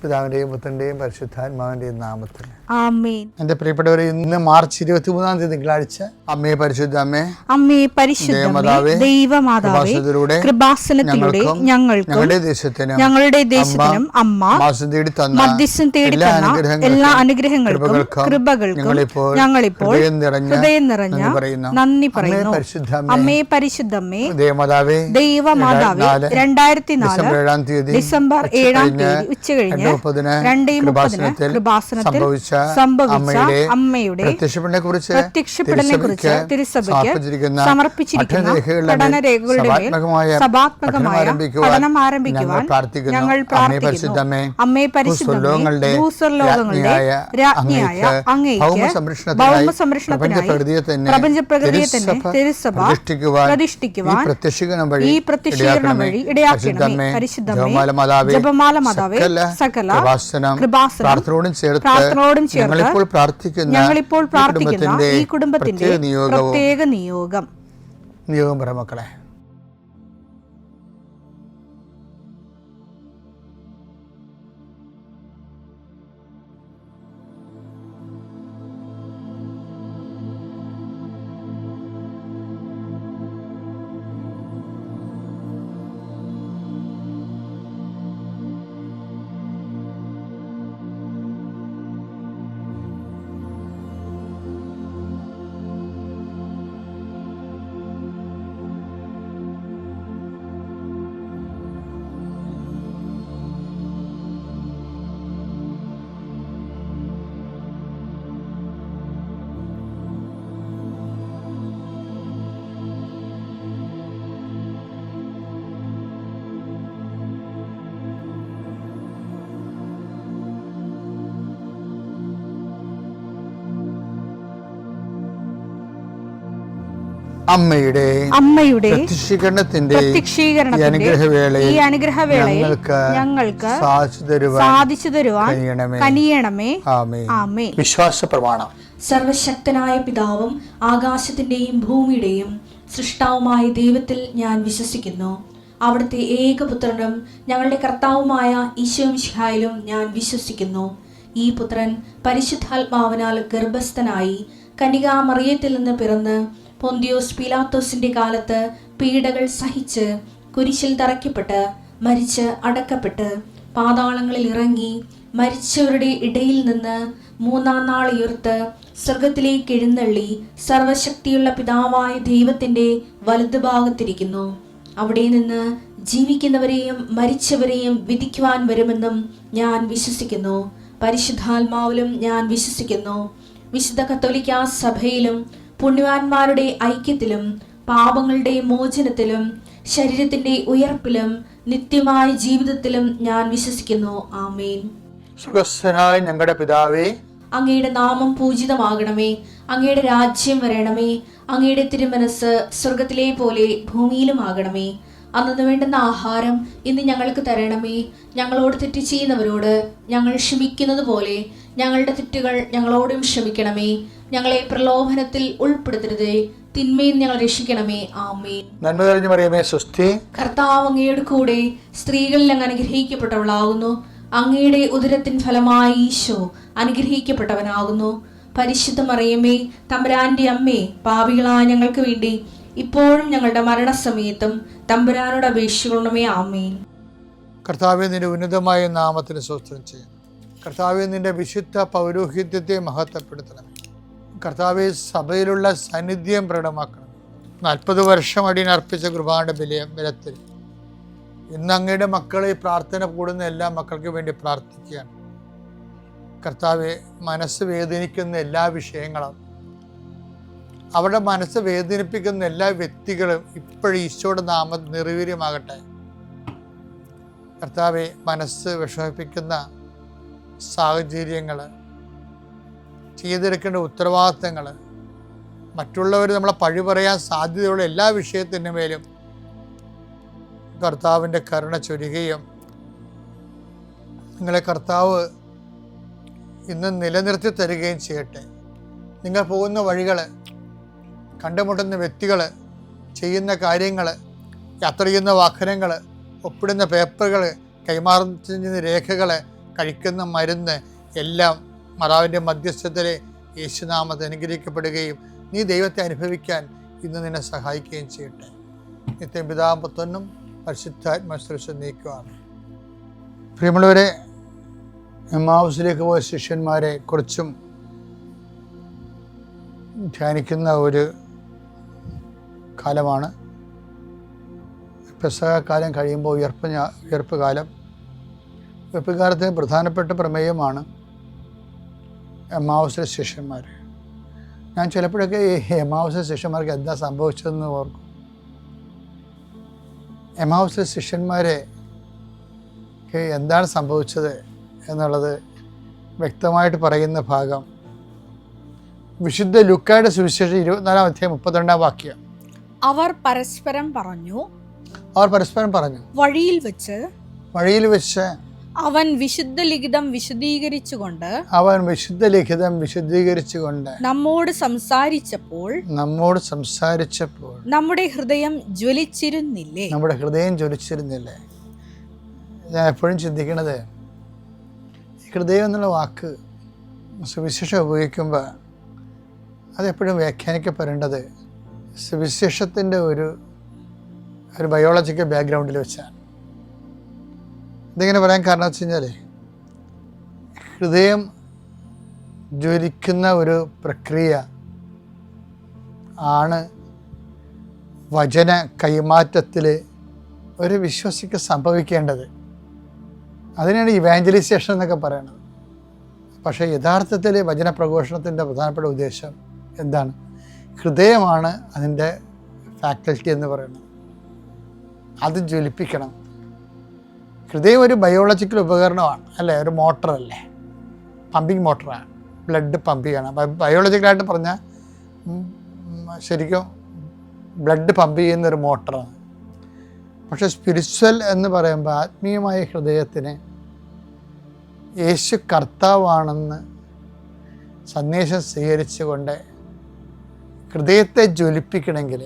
പിതാവിന്റെയും പുത്രന്റെയും പരിശുദ്ധാത്മാവിന്റെയും നാമത്തിൽ ആമേൻ. എന്റെ പ്രിയപ്പെട്ടവരെ, ഇന്ന് മാർച്ച് 23 തിങ്കളാഴ്ച. അമ്മേ പരിശുദ്ധ അമ്മേ, അമ്മേ പരിശുദ്ധ ദൈവമാതാവേ, കൃപാസനത്തിലൂടെ ഞങ്ങൾക്കും ഞങ്ങളുടെ ദേശത്തിനും അമ്മ മധ്യസ്ഥം തേടി തന്ന എല്ലാ അനുഗ്രഹങ്ങൾക്കും കൃപകൾക്കും ഞങ്ങളിപ്പോൾ ഹൃദയം നിറഞ്ഞ നന്ദി പറയുന്നു. അമ്മേ പരിശുദ്ധമ്മേ ദൈവമാതാവേ, 2004 ഡിസംബർ 7 ഉച്ചകഴിഞ്ഞ് 2:30 കൃപാസനത്തിൽ സംഭവിച്ച അമ്മയുടെ പ്രത്യക്ഷപ്പെടലിനെ കുറിച്ച് തിരുസഭയ്ക്ക് സമർപ്പിച്ചിരിക്കുന്ന പഠനരേഖകളുടെ മേൽ സഭാത്മകമായ പഠനം ആരംഭിക്കുവാൻ ഞങ്ങൾ പ്രാർത്ഥിക്കുന്നു. അമ്മേ പരിശുദ്ധമേ, ഭൂസ്വർലോകങ്ങളുടെ രാജ്ഞിയായ അങ്ങേയ്ക്ക് ഭൗമസംരക്ഷണത്തിനായി പ്രപഞ്ചപ്രകൃതിയെ തന്നെ തിരുസഭ പ്രതിഷ്ഠിക്കുവാൻ ഈ പ്രത്യക്ഷീകരണം വഴി ഇടയാക്കണമേ. പരിശുദ്ധമേ, ജപമാല മാതാവേ, സകല കൃപാസനം പ്രാർത്ഥനയോടും ചേർത്ത് ഞങ്ങളിപ്പോൾ പ്രാർത്ഥിക്കുന്ന ഈ കുടുംബത്തിന്റെ പ്രത്യേക നിയോഗം പറ മക്കളെ. അമ്മയുടെ പ്രത്യക്ഷീകരണത്തിന്റെ ഈ അനുഗ്രഹവേളയിൽ ഞങ്ങൾക്ക് സാധിച്ചു തരുവാൻ കനിയണമേ. ആമേൻ. വിശ്വാസ പ്രമാണം. സർവശക്തനായ പിതാവും ആകാശത്തിന്റെയും ഭൂമിയുടെയും സൃഷ്ടാവുമായ ദൈവത്തിൽ ഞാൻ വിശ്വസിക്കുന്നു. അവിടുത്തെ ഏകപുത്രനും ഞങ്ങളുടെ കർത്താവുമായ ഈശോ മിശിഹായിലും ഞാൻ വിശ്വസിക്കുന്നു. ഈ പുത്രൻ പരിശുദ്ധാത്മാവിനാൽ ഗർഭസ്ഥനായി കന്യകാമറിയത്തിൽ നിന്ന് പിറന്ന് പൊന്തിയോസ് പീലാത്തോസിന്റെ കാലത്ത് പീഡകൾ സഹിച്ച് കുരിശിൽ തറയ്ക്കപ്പെട്ട് മരിച്ച് അടക്കപ്പെട്ട് പാതാളങ്ങളിൽ ഇറങ്ങി മരിച്ചവരുടെ ഇടയിൽ നിന്ന് 3-ാം നാൾ ഉയർത്ത് സ്വർഗത്തിലേക്ക് എഴുന്നള്ളി സർവശക്തിയുള്ള പിതാവായ ദൈവത്തിന്റെ വലതുഭാഗത്തിരിക്കുന്നു. അവിടെ നിന്ന് ജീവിക്കുന്നവരെയും മരിച്ചവരെയും വിധിക്കുവാൻ വരുമെന്നും ഞാൻ വിശ്വസിക്കുന്നു. പരിശുദ്ധാത്മാവിലും ഞാൻ വിശ്വസിക്കുന്നു. വിശുദ്ധ കത്തോലിക്കാ സഭയിലും പുണ്യവാന്മാരുടെ ഐക്യത്തിലും പാപങ്ങളുടെ മോചനത്തിലും ശരീരത്തിന്റെ ഉയർപ്പിലും നിത്യമായ ജീവിതത്തിലും ഞാൻ വിശ്വസിക്കുന്നു. ആമേൻ. സുഖസ്ഥനായ ഞങ്ങളുടെ പിതാവേ, അങ്ങയുടെ നാമം പൂജിതമാകണമേ. അങ്ങയുടെ രാജ്യം വരണമേ. അങ്ങയുടെ തിരുമനസ് സ്വർഗത്തിലെ പോലെ ഭൂമിയിലും ആകണമേ. അന്നു വേണ്ടുന്ന ആഹാരം ഇന്ന് ഞങ്ങൾക്ക് തരണമേ. ഞങ്ങളോട് തെറ്റ് ചെയ്യുന്നവരോട് ഞങ്ങൾ ക്ഷമിക്കുന്നത് പോലെ ഞങ്ങളുടെ തെറ്റുകൾ ഞങ്ങളോടും ക്ഷമിക്കണമേ. ഞങ്ങളെ പ്രലോഭനത്തിൽ ഉൾപ്പെടുത്തരുതേ, തിന്മയിൽ ഞങ്ങൾ രക്ഷിക്കണമേ. ആമേൻ. നന്മ നിറഞ്ഞ മറിയമേ, സ്വസ്തി. കർത്താവ് അങ്ങയുടെ കൂടെ സ്ത്രീകളിൽ അങ്ങ് അനുഗ്രഹിക്കപ്പെട്ടവളാകുന്നു. അങ്ങയുടെ ഉദരത്തിൻ ഫലമായി ഈശോ അനുഗ്രഹിക്കപ്പെട്ടവനാകുന്നു. പരിശുദ്ധ മറിയമേ, തമ്പുരാന്റെ അമ്മേ, പാപികളായ ഞങ്ങൾക്ക് വേണ്ടി ഇപ്പോഴും ഞങ്ങളുടെ മരണസമയത്തും തമ്പുരാനോട് അപേക്ഷിക്കണമേ. ആമേൻ. കർത്താവേ, നിന്റെ ഉന്നതമായ നാമത്തിന് സ്തോത്രം ചെയ്യുന്നു. കർത്താവേ, നിന്റെ വിശുദ്ധ പൗരോഹിത്യത്തെ മഹത്വപ്പെടുത്തണം. കർത്താവെ, സഭയിലുള്ള സാന്നിധ്യം പ്രകടമാക്കണം. 40 വർഷം അടിയനർപ്പിച്ച കൃപാന്റെ ബലത്തിൽ ഇന്ന് അങ്ങയുടെ മക്കളെ പ്രാർത്ഥന കൂടുന്ന എല്ലാ മക്കൾക്ക് വേണ്ടി പ്രാർത്ഥിക്കുകയാണ്. കർത്താവെ, മനസ്സ് വേദനിക്കുന്ന എല്ലാ വിഷയങ്ങളും, അവരുടെ മനസ്സ് വേദനിപ്പിക്കുന്ന എല്ലാ വ്യക്തികളും ഇപ്പോഴും ഈശോയുടെ നാമം നിർവീര്യമാകട്ടെ. കർത്താവെ, മനസ്സ് വിഷമിപ്പിക്കുന്ന സാഹചര്യങ്ങൾ, ചെയ്തെടുക്കേണ്ട ഉത്തരവാദിത്തങ്ങൾ, മറ്റുള്ളവർ നമ്മളെ പഴി പറയാൻ സാധ്യതയുള്ള എല്ലാ വിഷയത്തിൻ്റെ മേലും കർത്താവിൻ്റെ കരുണ ചൊരിയുകയും നിങ്ങളെ കർത്താവ് ഇന്ന് നിലനിർത്തി തരികയും ചെയ്യട്ടെ. നിങ്ങൾ പോകുന്ന വഴികൾ, കണ്ടുമുട്ടുന്ന വ്യക്തികൾ, ചെയ്യുന്ന കാര്യങ്ങൾ, യാത്ര ചെയ്യുന്ന വാഹനങ്ങൾ, ഒപ്പിടുന്ന പേപ്പറുകൾ, കൈമാറുന്ന രേഖകൾ, കഴിക്കുന്ന മരുന്ന് എല്ലാം മാതാവിൻ്റെ മധ്യസ്ഥത്തിൽ യേശുനാമത്തിൽ അനുഗ്രഹിക്കപ്പെടുകയും നീ ദൈവത്തെ അനുഭവിക്കാൻ ഇന്ന് നിന്നെ സഹായിക്കുകയും ചെയ്യട്ടെ. നിത്യം പിതാവും പുത്രനും പരിശുദ്ധാത്മാശ്രേഷ്ഠ നീക്കുവാണ്. പ്രിയമുള്ളവരെ, എമ്മാവുസിലേക്ക് പോയ ശിഷ്യന്മാരെ കുറിച്ചും ധ്യാനിക്കുന്ന ഒരു കാലമാണ്. പെസഹ കാലം കഴിയുമ്പോൾ ഉയർപ്പ് കാലം. ഉയർപ്പ് കാലത്തിന് പ്രധാനപ്പെട്ട പ്രമേയമാണ് എമ്മാവുസിലെ ശിഷ്യന്മാർ. ഞാൻ ചിലപ്പോഴൊക്കെ ഈ എമ്മാവുസിലെ ശിഷ്യന്മാർക്ക് എന്താ സംഭവിച്ചതെന്ന് ഓർക്കും. എമ്മാവുസിലെ ശിഷ്യന്മാരെ എന്താണ് സംഭവിച്ചത് എന്നുള്ളത് വ്യക്തമായിട്ട് പറയുന്ന ഭാഗം വിശുദ്ധ ലൂക്കായുടെ സുവിശേഷം 24-ാം അധ്യായം 32-ാം വാക്യം. അവർ പരസ്പരം പറഞ്ഞു, വഴിയിൽ വെച്ച് അവൻ വിശുദ്ധ ലിഖിതം വിശദീകരിച്ചുകൊണ്ട് നമ്മോട് സംസാരിച്ചപ്പോൾ നമ്മുടെ ഹൃദയം ജ്വലിച്ചിരുന്നില്ലേ. ഞാൻ എപ്പോഴും ചിന്തിക്കണത്, ഈ ഹൃദയം എന്നുള്ള വാക്ക് സുവിശേഷം ഉപയോഗിക്കുമ്പോൾ അതെപ്പോഴും വ്യാഖ്യാനിക്കപ്പെടേണ്ടത് സുവിശേഷത്തിൻ്റെ ഒരു ബയോളജിക്കൽ ബാക്ക്ഗ്രൗണ്ടിൽ വെച്ചാണ്. ഇതിങ്ങനെ പറയാൻ കാരണം വെച്ച് കഴിഞ്ഞാൽ, ഹൃദയം ജ്വലിക്കുന്ന ഒരു പ്രക്രിയ ആണ് വചന കൈമാറ്റത്തിൽ ഒരു വിശ്വാസിക്ക് സംഭവിക്കേണ്ടത്. അതിനാണ് ഇവാഞ്ചലൈസേഷൻ എന്നൊക്കെ പറയുന്നത്. പക്ഷേ യഥാർത്ഥത്തിൽ വചന പ്രഘോഷണത്തിൻ്റെ പ്രധാനപ്പെട്ട ഉദ്ദേശം എന്താണ്? ഹൃദയമാണ് അതിൻ്റെ ഫാക്കൽറ്റി എന്ന് പറയുന്നത്. അത് ജ്വലിപ്പിക്കണം. ഹൃദയം ഒരു ബയോളജിക്കൽ ഉപകരണമാണ്, അല്ലേ? ഒരു മോട്ടറല്ലേ, പമ്പിങ് മോട്ടറാണ്, ബ്ലഡ് പമ്പ് ചെയ്യണം. ബയോളജിക്കലായിട്ട് പറഞ്ഞാൽ ശരിക്കും ബ്ലഡ് പമ്പ് ചെയ്യുന്നൊരു മോട്ടറാണ്. പക്ഷേ സ്പിരിച്വൽ എന്ന് പറയുമ്പോൾ ആത്മീയമായ ഹൃദയത്തിന് യേശു കർത്താവാണെന്ന് സന്ദേശം സ്വീകരിച്ചുകൊണ്ട് ഹൃദയത്തെ ജ്വലിപ്പിക്കണമെങ്കിൽ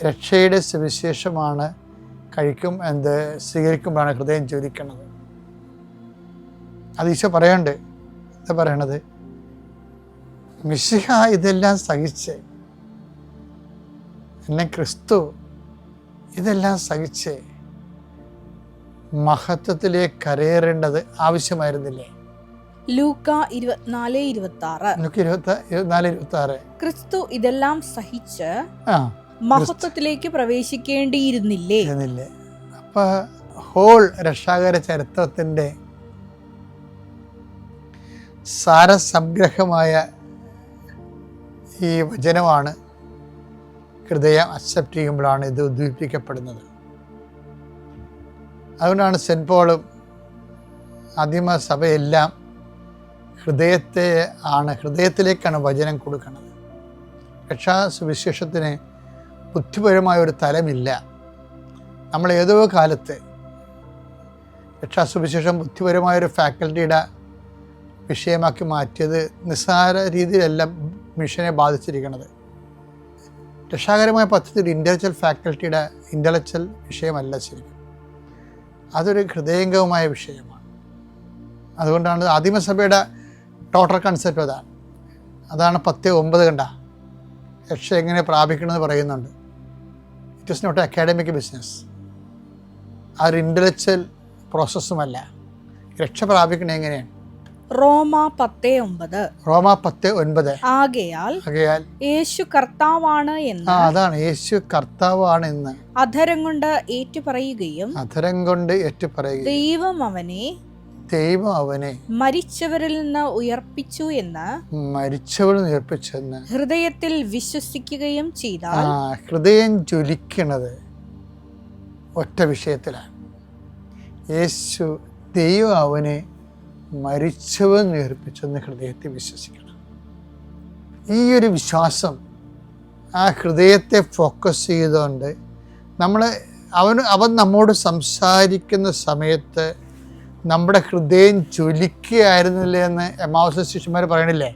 രക്ഷയുടെ സുവിശേഷമാണ് സ്വീകരിക്കുമ്പോഴാണ് ഹൃദയം ജ്വലിക്കുന്നത്. അത് ഈശോ പറയാണ്ട് എന്താ പറയണത്? മിശിഹ ഇതെല്ലാം സഹിച്ച്, എന്നെ ക്രിസ്തു ഇതെല്ലാം സഹിച്ച് മഹത്വത്തിലേക്ക് കരയേറേണ്ടത് ആവശ്യമായിരുന്നില്ലേ? ലൂക്ക 24:26. ക്രിസ്തു ഇതെല്ലാം സഹിച്ച് മഹത്വത്തിലേക്ക് പ്രവേശിക്കേണ്ടിയിരുന്നില്ലേ? അപ്പൊ ഹോൾ രക്ഷാകര ചരിത്രത്തിൻ്റെ സാരസംഗ്രഹമായ ഈ വചനമാണ് ഹൃദയം അക്സെപ്റ്റ് ചെയ്യുമ്പോഴാണ് ഇത് ഉദ്ദീപിക്കപ്പെടുന്നത്. അതുകൊണ്ടാണ് സെൻറ്റ് പോളും ആദിമ സഭയെല്ലാം ഹൃദയത്തിലേക്കാണ് വചനം കൊടുക്കുന്നത്. രക്ഷാ സുവിശേഷത്തിന് ബുദ്ധിപരമായ ഒരു തലമില്ല. നമ്മൾ ഏതോ കാലത്ത് രക്ഷാസുവിശേഷം ബുദ്ധിപരമായൊരു ഫാക്കൽറ്റിയുടെ വിഷയമാക്കി മാറ്റിയത് നിസ്സാര രീതിയിലല്ല മിഷനെ ബാധിച്ചിരിക്കുന്നത്. രക്ഷാകരമായ പദ്ധതി ഒരു ഇൻ്റലക്ച്വൽ വിഷയമല്ല ശരിക്കും. അതൊരു ഹൃദയംഗമമായ വിഷയമാണ്. അതുകൊണ്ടാണ് ആദിമസഭയുടെ ടോട്ടൽ കൺസെപ്റ്റ് അതാണ് 10:9 കണ്ട രക്ഷ എങ്ങനെ പ്രാപിക്കണമെന്ന് പറയുന്നുണ്ട്. It is not academic business. അതൊരു ഇൻ്റലക്ച്വൽ പ്രോസസ്സുമല്ല. രക്ഷ പ്രാപിക്കണത് എങ്ങനെയാണ്? റോമ 10:9. ആകയാൽ യേശു കർത്താവാണ് എന്ന്, അതാണ് യേശു കർത്താവാണ് എന്ന് അധരം കൊണ്ട് ഏറ്റുപറയുകയും ദൈവം അവനെ മരിച്ചവരിൽ നിന്ന് ഉയർപ്പിച്ചു എന്ന് ഹൃദയത്തിൽ വിശ്വസിക്കുകയും ചെയ്താൽ, ഹൃദയം ജ്വലിക്കുന്നത് ഒറ്റ വിഷയത്തിലാണ്. യേശു ദൈവം അവനെ മരിച്ചവൻ ഉയർപ്പിച്ചെന്ന് ഹൃദയത്തെ വിശ്വസിക്കണം. ഈ ഒരു വിശ്വാസം ആ ഹൃദയത്തെ ഫോക്കസ് ചെയ്തുകൊണ്ട് അവൻ നമ്മോട് സംസാരിക്കുന്ന സമയത്ത് നമ്മുടെ ഹൃദയം ജ്വലിക്കുകയായിരുന്നില്ലേ എന്ന് എമ്മാവുസ് ശിഷ്യന്മാർ പറയണില്ലേ?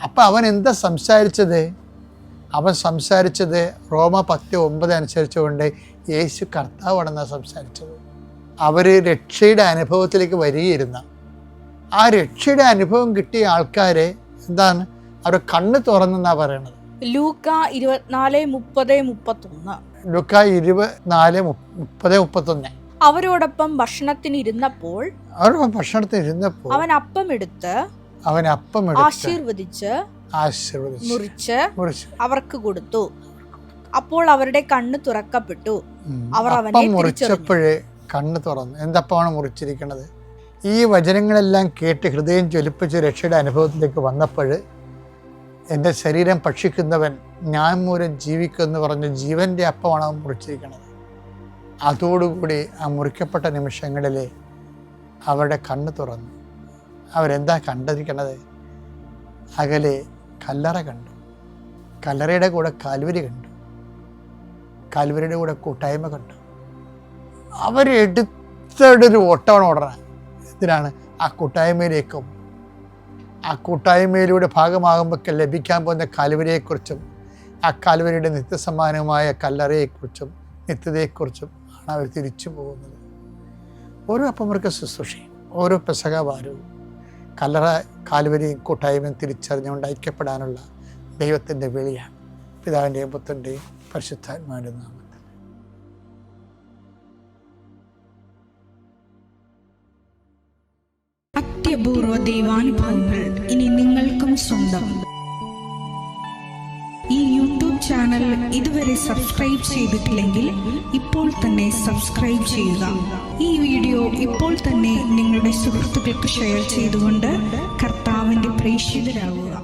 അപ്പം അവൻ എന്താ സംസാരിച്ചത്? അവൻ സംസാരിച്ചത് റോമ 10:9 അനുസരിച്ചുകൊണ്ട് യേശു കർത്താവാണെന്നാണ് സംസാരിച്ചത്. അവർ രക്ഷയുടെ അനുഭവത്തിലേക്ക് വരികയിരുന്ന ആ രക്ഷയുടെ അനുഭവം കിട്ടിയ ആൾക്കാരെ എന്താണ് അവരുടെ കണ്ണ് തുറന്നെന്നാണ് പറയണത്. ലൂക്ക 24:30-31. ലൂക്ക 24:30-31. അവരോടൊപ്പം ഭക്ഷണത്തിനിരുന്നപ്പോൾ അവൻ അപ്പമെടുത്ത് ആശീർവദിച്ച് മുറിച്ച് അവർക്ക് കൊടുത്തു. അപ്പോൾ അവരുടെ കണ്ണ് തുറക്കപ്പെട്ടു. അവർ അവനെ മുറിച്ചപ്പോഴേ കണ്ണ് തുറന്നു. എന്തപ്പമാണ് മുറിച്ചിരിക്കുന്നത്? ഈ വചനങ്ങളെല്ലാം കേട്ട് ഹൃദയം ജ്വലിപ്പിച്ച് രക്ഷയുടെ അനുഭവത്തിലേക്ക് വന്നപ്പോൾ എൻ്റെ ശരീരം ഭക്ഷിക്കുന്നവൻ ഞാൻ മൂലം ജീവിക്കുമെന്ന് പറഞ്ഞ് ജീവൻ്റെ അപ്പമാണ് അവൻ മുറിച്ചിരിക്കുന്നത്. അതോടുകൂടി ആ മുറിക്കപ്പെട്ട നിമിഷങ്ങളിൽ അവരുടെ കണ്ണ് തുറന്നു. അവരെന്താ കണ്ടിരിക്കണത്? അകലെ കല്ലറ കണ്ടു, കല്ലറയുടെ കൂടെ കാൽവരി കണ്ടു, കാൽവരിയുടെ കൂടെ കൂട്ടായ്മ കണ്ടു. അവരെടുത്തൊരു ഓട്ടമാണ് ഓടണം. എന്തിനാണ്? ആ കൂട്ടായ്മയിലേക്കും ആ കൂട്ടായ്മയിലൂടെ ഭാഗമാകുമ്പോൾ ലഭിക്കാൻ പോകുന്ന കാൽവരിയെക്കുറിച്ചും ആ കാൽവരിയുടെ നിത്യസമ്മാനമായ കല്ലറയെക്കുറിച്ചും നിത്യതയെക്കുറിച്ചും ആണ് അവർ തിരിച്ചു പോകുന്നത്. ഓരോ അപ്പമർക്ക ശുശ്രൂഷയും ഓരോ പെസഹവാരവും കല്ലറ കാൽവരിയും കൂട്ടായ്മയും തിരിച്ചറിഞ്ഞുകൊണ്ട് ഐക്യപ്പെടാനുള്ള ദൈവത്തിൻ്റെ വിളിയാണ്. പിതാവിൻ്റെയും പുത്രൻ്റെയും പരിശുദ്ധാത്മാവിൻ്റെ നാമത്തിൽ. അത്യപൂർവ ദൈവാനുഭവങ്ങൾ ഇനി നിങ്ങൾക്കും സ്വന്തം. ഈ യൂട്യൂബ് ചാനൽ ഇതുവരെ സബ്സ്ക്രൈബ് ചെയ്തിട്ടില്ലെങ്കിൽ ഇപ്പോൾ തന്നെ സബ്സ്ക്രൈബ് ചെയ്യുക. ഈ വീഡിയോ ഇപ്പോൾ തന്നെ നിങ്ങളുടെ സുഹൃത്തുക്കൾക്ക് ഷെയർ ചെയ്തുകൊണ്ട് കർത്താവിൻ്റെ പ്രേക്ഷിതരാകുക.